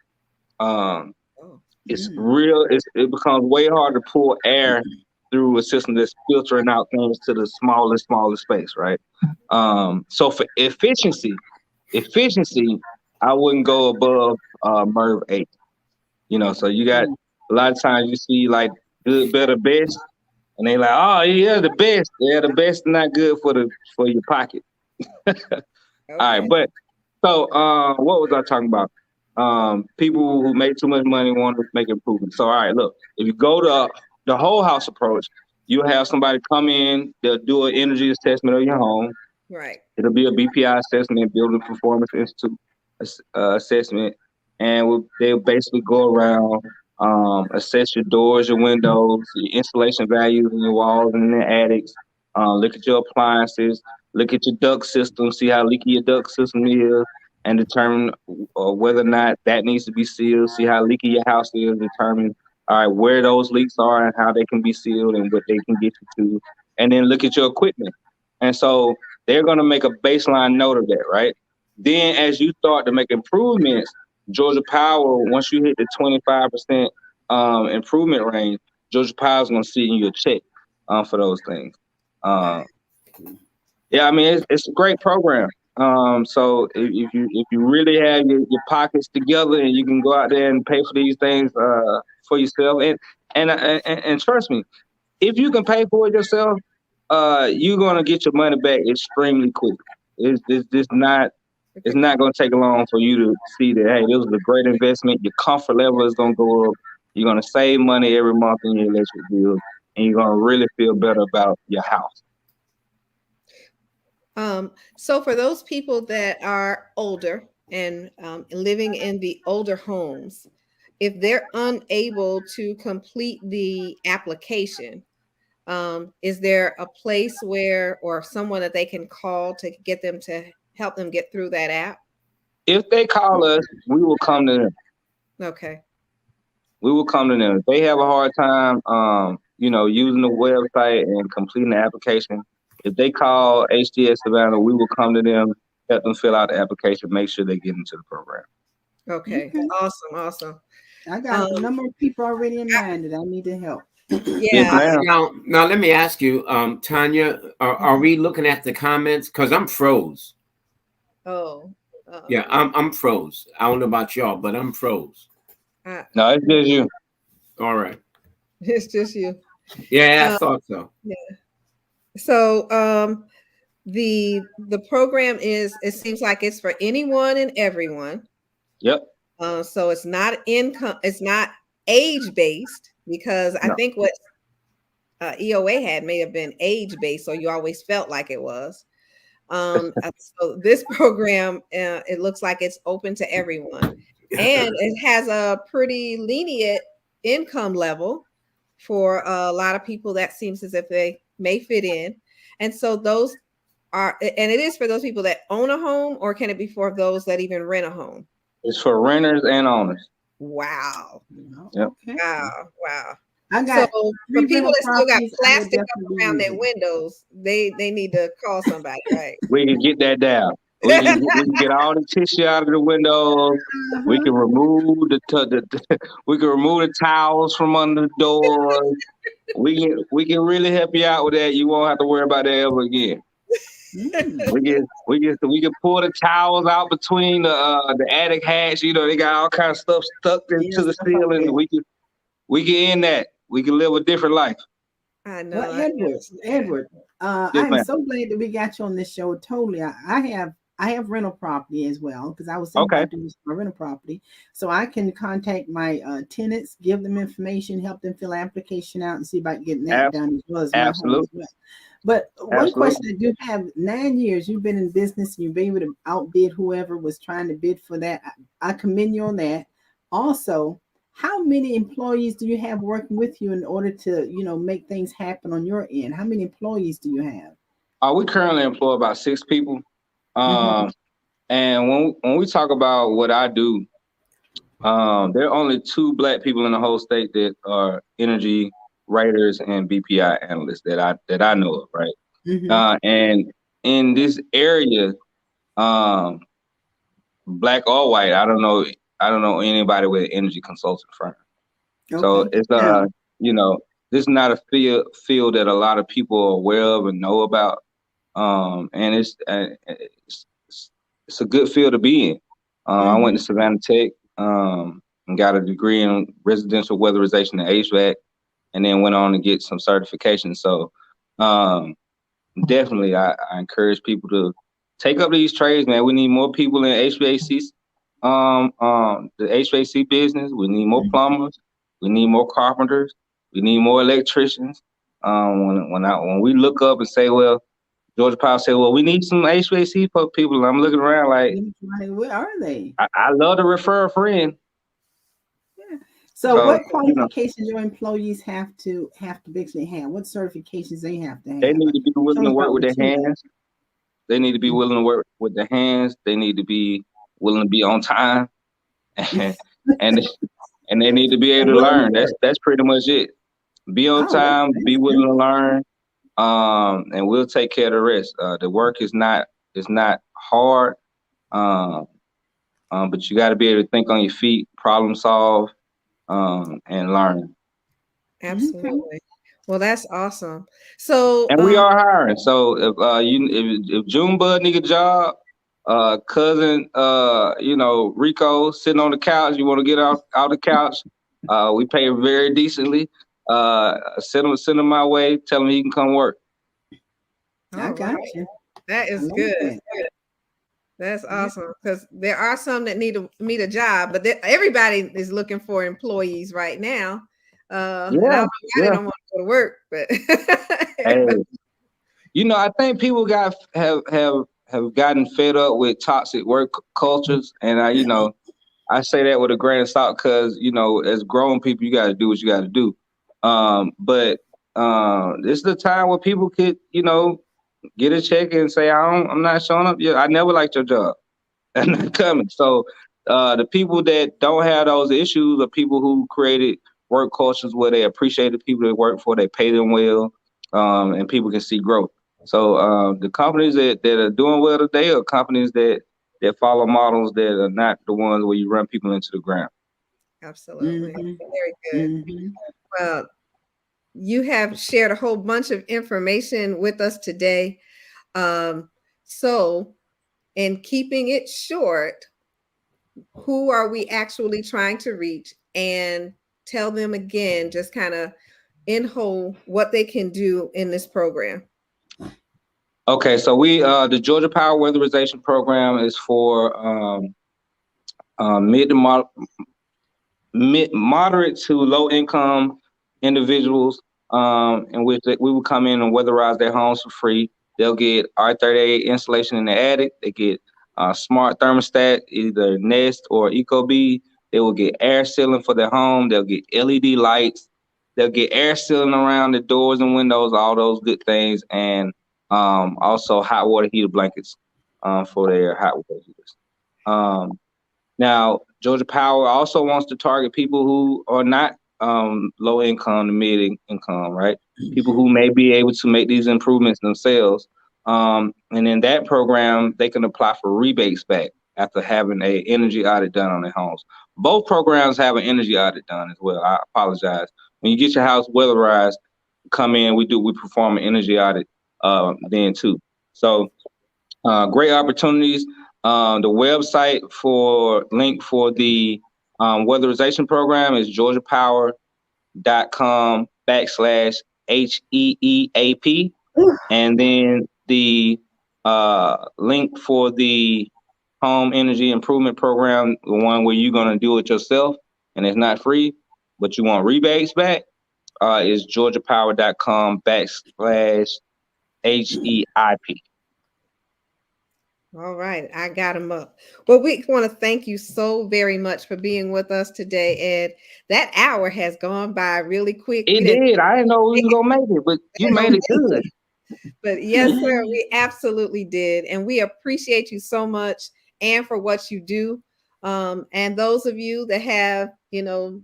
It becomes way harder to pull air through a system that's filtering out things to the smallest space, right? So for efficiency, I wouldn't go above MERV 8. So you got a lot of times you see like good, better, best, and they like, oh yeah, the best. Yeah, the best is not good for your pocket. All right, but so what was I talking about? People who make too much money want to make improvements. So all right, look, if you go to the whole house approach, you'll have somebody come in, they'll do an energy assessment of your home. Right. It'll be a BPI assessment, Building Performance Institute assessment, and they'll basically go around, assess your doors, your windows, your insulation values in your walls and in the attics, look at your appliances, look at your duct system, see how leaky your duct system is, and determine whether or not that needs to be sealed, see how leaky your house is, determine, all right, where those leaks are and how they can be sealed and what they can get you to, and then look at your equipment. And so they're going to make a baseline note of that, right? Then as you start to make improvements, Georgia Power, once you hit the 25% improvement range, Georgia Power is going to send you a check for those things. Yeah, I mean, it's a great program. So if you really have your pockets together and you can go out there and pay for these things for yourself, and trust me, if you can pay for it yourself, you're gonna get your money back extremely quick. It's not gonna take long for you to see that, hey, this was a great investment. Your comfort level is gonna go up. You're gonna save money every month in your electric bill, and you're gonna really feel better about your house. So for those people that are older and living in the older homes, if they're unable to complete the application, is there a place where or someone that they can call to get them to help them get through that app? If they call us, we will come to them. Okay. We will come to them. If they have a hard time, using the website and completing the application, if they call HTS Savannah, we will come to them, help them fill out the application, make sure they get into the program. Okay. Awesome. I got a number of people already in mind that I need to help. Yeah. Now let me ask you, Tanya, are we looking at the comments? Because I'm froze. Oh. Yeah, I'm froze. I don't know about y'all, but I'm froze. No, it's just you. All right. It's just you. Yeah, I thought so. Yeah. So the program it seems like it's for anyone and everyone. Yep. So it's not age based, because I think what EOA had may have been age based, so you always felt like it was. So this program, it looks like it's open to everyone, and it has a pretty lenient income level for a lot of people. That seems as if they may fit in. And so those are, and it is for those people that own a home, or can it be for those that even rent a home? It's for renters and owners. Wow. Yep. Okay. Wow. I got so for people that still got plastic up around their windows, they need to call somebody, right? We can get that down. We can get all the tissue out of the windows. We can remove we can remove the towels from under the doors. We can really help you out with that. You won't have to worry about that ever again. We can pull the towels out between the attic hatch. They got all kinds of stuff stuck into the ceiling. We can end that. We can live a different life. I know. Well, Edward, I'm so glad that we got you on this show. Totally. I have I have rental property as well because I was thinking Okay. about doing my rental property. So I can contact my tenants, give them information, help them fill application out, and see about getting that done as well as my home as Absolutely. well. But one question Absolutely. I do have: 9 years you've been in business, you've been able to outbid whoever was trying to bid for that. I commend you on that. Also, how many employees do you have working with you in order to, make things happen on your end? How many employees do you have? We currently employ about 6 people. Mm-hmm. Um, and when we talk about what I do, there are only 2 Black people in the whole state that are energy raters and BPI analysts that I know of, right? Mm-hmm. And in this area, um, Black or white, I don't know anybody with an energy consulting firm. So Okay. it's Now, you know, this is not a field that a lot of people are aware of and know about. And it's a good field to be in. I went mm-hmm. to Savannah Tech, and got a degree in residential weatherization and HVAC, and then went on to get some certifications. So, um, definitely, I encourage people to take up these trades, man. We need more people in HVAC, the HVAC business. We need more plumbers. We need more carpenters. We need more electricians. When we look up and say, well, Georgia Power said, well, we need some HVAC people. And I'm looking around like, where are they? I love to refer a friend. Yeah. So, So, what qualifications your employees have to basically have? What certifications they have to they have? need to be willing Tell to us work about with what their you hands. They need to be have. willing to work with their hands. They need to be willing to be on time, and and and they need to be able And to willing to learn. work. That's pretty much it. Be on Oh, time, be that's willing good. to learn, and we'll take care of the rest. The work is not hard, um, but you got to be able to think on your feet, problem solve, and learn. Okay. Absolutely. Well, that's awesome. So, And we are hiring. So if Junebug need a job, cousin Rico sitting on the couch, you want to get out the couch, we pay very decently. Send him my way, tell him he can come work. I all got right, you. that I is like good. that. That's Yeah. awesome because there are some that need a job, but everybody is looking for employees right now. And I don't Yeah, know why they yeah. don't want to go to work, but Hey, everybody, I think people have gotten fed up with toxic work cultures, and I say that with a grain of salt because as grown people, you got to do what you got to do. But this is the time where people could, get a check and say, I'm not showing up. Yeah, I never liked your job. I'm not coming. So the people that don't have those issues are people who created work cultures where they appreciate the people they work for, they pay them well, and people can see growth. So the companies that are doing well today are companies that follow models that are not the ones where you run people into the ground. absolutely, Mm-hmm. very good. Mm-hmm. Well, you have shared a whole bunch of information with us today. Um, so, in keeping it short, who are we actually trying to reach? And tell them again, just kind of in whole, what they can do in this program. Okay, so the Georgia Power Weatherization Program is for mid to moderate to low income individuals, in which we will come in and weatherize their homes for free. They'll get R38 insulation in the attic. They get smart thermostat, either Nest or Ecobee. They will get air sealing for their home. They'll get LED lights. They'll get air sealing around the doors and windows, all those good things, and also hot water heater blankets for their hot water heaters. Now, Georgia Power also wants to target people who are not low income to mid income, right? People who may be able to make these improvements themselves. And in that program, they can apply for rebates back after having a energy audit done on their homes. Both programs have an energy audit done as well. I apologize. When you get your house weatherized, come in, we perform an energy audit then too. So great opportunities. The website for link for the weatherization program is georgiapower.com/HEEAP. And then the link for the home energy improvement program, the one where you're going to do it yourself and it's not free, but you want rebates back, is georgiapower.com/HEIP. All right, I got them up. Well, we want to thank you so very much for being with us today, Ed. That hour has gone by really quick. It did. I didn't know we was gonna make it, but you made it good. But yes, sir, we absolutely did. And we appreciate you so much and for what you do. And those of you that have, your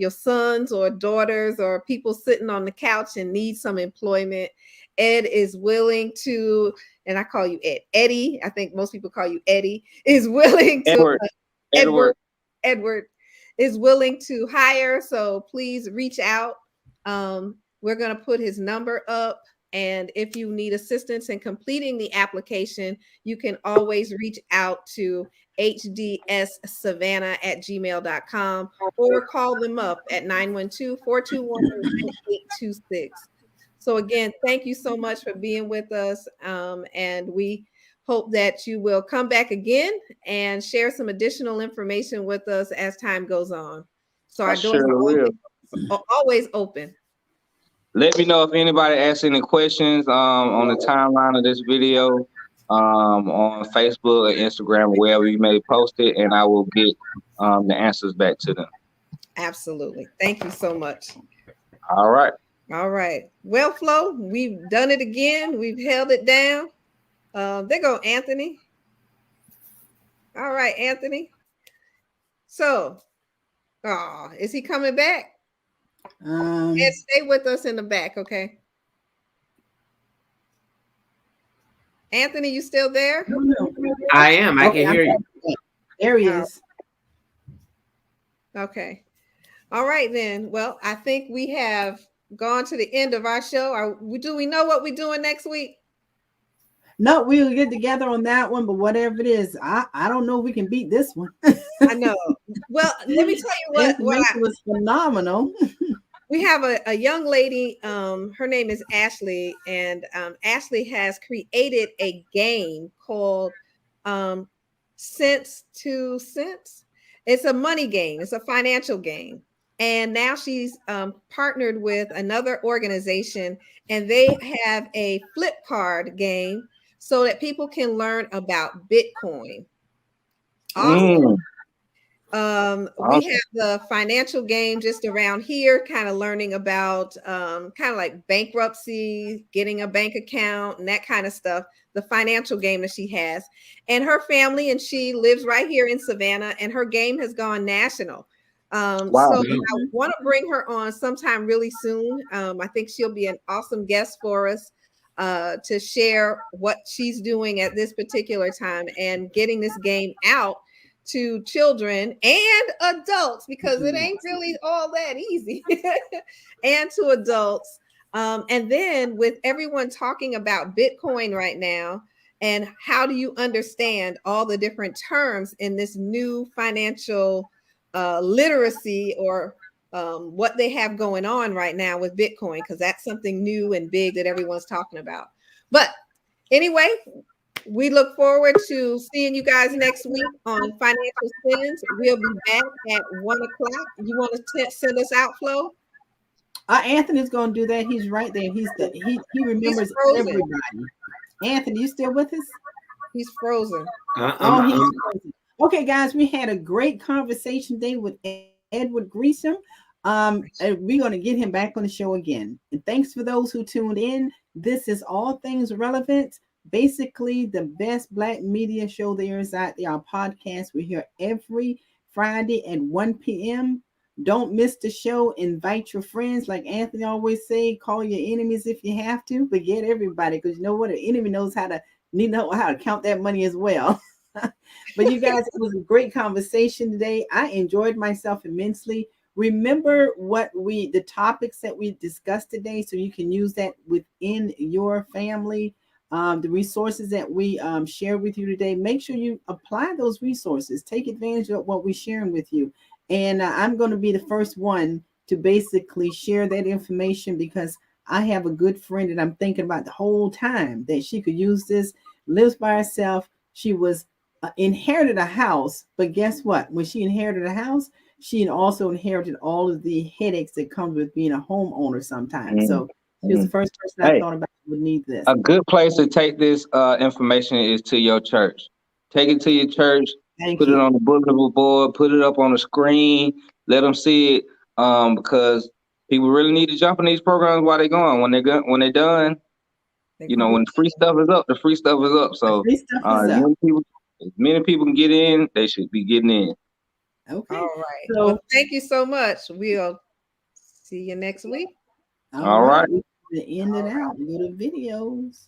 sons or daughters or people sitting on the couch and need some employment, Ed is willing to, and I call you Ed, Eddie. I think most people call you Eddie, is willing to Edward is willing to hire. So please reach out. We're going to put his number up. And if you need assistance in completing the application, you can always reach out to hdssavannah@gmail.com or call them up at 912-421-9826. So again, thank you so much for being with us. And we hope that you will come back again and share some additional information with us as time goes on. So our doors are always open. Let me know if anybody asks any questions on the timeline of this video, on Facebook or Instagram, wherever you may post it, and I will get the answers back to them. Absolutely. Thank you so much. All right. All right. Well, Flo, we've done it again. We've held it down. There go Anthony. All right, Anthony. So, is he coming back? And stay with us in the back, okay? Anthony, you still there? I am. I can hear you. There he is. Okay. All right, then. Well, I think we have gone to the end of our show. Do we know what we're doing next week? No, we'll get together on that one, but whatever it is, I don't know if we can beat this one. I know. Well, let me tell you what was phenomenal. We have a young lady, her name is Ashley, and Ashley has created a game called Cents to Cents. It's a money game. It's a financial game. And now she's partnered with another organization, and they have a flip card game so that people can learn about Bitcoin. Awesome. We have the financial game just around here, kind of learning about kind of like bankruptcy, getting a bank account, and that kind of stuff. The financial game that she has, and her family, and she lives right here in Savannah, and her game has gone national. So I want to bring her on sometime really soon. I think she'll be an awesome guest for us to share what she's doing at this particular time and getting this game out to children and adults, because it ain't really all that easy, and to adults. And then with everyone talking about Bitcoin right now, and how do you understand all the different terms in this new financial literacy, or what they have going on right now with Bitcoin, because that's something new and big that everyone's talking about. But anyway, we look forward to seeing you guys next week on Financial Sins. We'll be back at 1:00. You want to send us out, Flo? Anthony's going to do that. He's right there. He remembers everybody. Anthony, you still with us? He's frozen. He's frozen. Okay, guys, we had a great conversation today with Edward Gresham. And we're going to get him back on the show again. And thanks for those who tuned in. This is All Things Relevant. Basically, the best Black media show there is out there. Our podcast, we're here every Friday at 1 p.m. Don't miss the show. Invite your friends. Like Anthony always say, call your enemies if you have to, but get everybody, because you know what? An enemy knows how to count that money as well. But you guys, it was a great conversation today. I enjoyed myself immensely. Remember the topics that we discussed today, so you can use that within your family. The resources that we shared with you today, make sure you apply those resources. Take advantage of what we're sharing with you. And I'm going to be the first one to basically share that information, because I have a good friend that I'm thinking about the whole time that she could use this, lives by herself. She was inherited a house, but guess what? When she inherited a house, she also inherited all of the headaches that comes with being a homeowner sometimes. So she was the first person I thought about would need this. A good place to take this information is to your church. Take it to your church. Put it on the bulletin board. Put it up on the screen. Let them see it. Because people really need to jump in these programs while they're going. When they're done, you know, when the free stuff is up, the free stuff is up. So as many people can get in, they should be getting in. Okay. All right. So, well, thank you so much. We'll see you next week. All right. To end it out, go to videos.